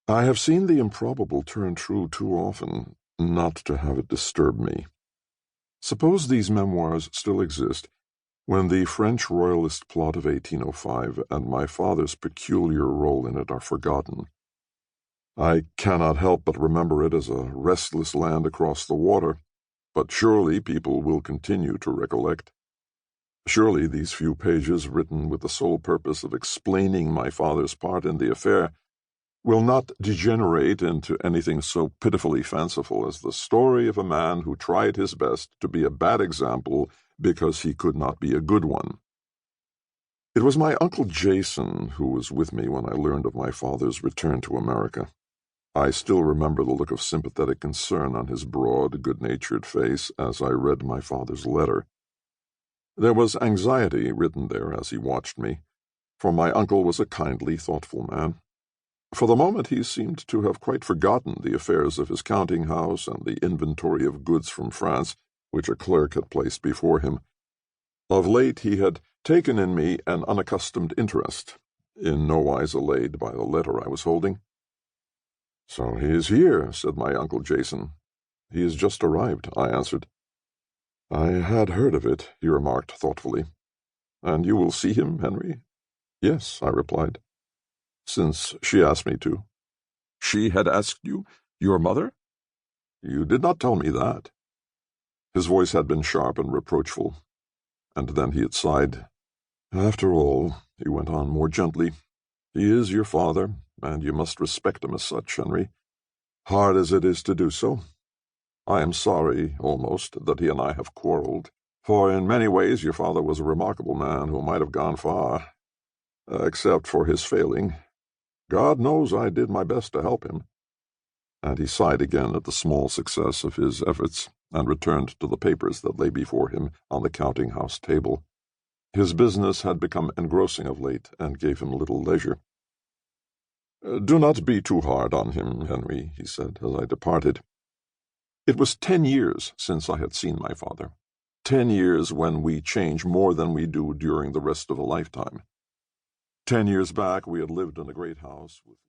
I have seen the improbable turn true too often not to have it disturb me. Suppose these memoirs still exist, when the French royalist plot of 1805 and my father's peculiar role in it are forgotten. I cannot help but remember it as a restless land across the water, but surely people will continue to recollect. Surely these few pages, written with the sole purpose of explaining my father's part in the affair, will not degenerate into anything so pitifully fanciful as the story of a man who tried his best to be a bad example because he could not be a good one. It was my Uncle Jason who was with me when I learned of my father's return to America. I still remember the look of sympathetic concern on his broad, good-natured face as I read my father's letter. There was anxiety written there as he watched me, for my uncle was a kindly, thoughtful man. For the moment he seemed to have quite forgotten the affairs of his counting-house and the inventory of goods from France which a clerk had placed before him. Of late he had taken in me an unaccustomed interest, in no wise allayed by the letter I was holding. "So he is here," said my Uncle Jason. "He has just arrived," I answered. "I had heard of it," he remarked thoughtfully. "And you will see him, Henry?" "Yes," I replied, "since she asked me to." "She had asked you? Your mother?" "You did not tell me that." His voice had been sharp and reproachful, and then he had sighed. "After all," he went on more gently, "he is your father, and you must respect him as such, Henry, hard as it is to do so. I am sorry, almost, that he and I have quarreled, for in many ways your father was a remarkable man who might have gone far, except for his failing. God knows I did my best to help him." And he sighed again at the small success of his efforts, and returned to the papers that lay before him on the counting-house table. His business had become engrossing of late, and gave him little leisure. "Do not be too hard on him, Henry," he said, as I departed. It was 10 years since I had seen my father. 10 years when we change more than we do during the rest of a lifetime. 10 years back we had lived in a great house with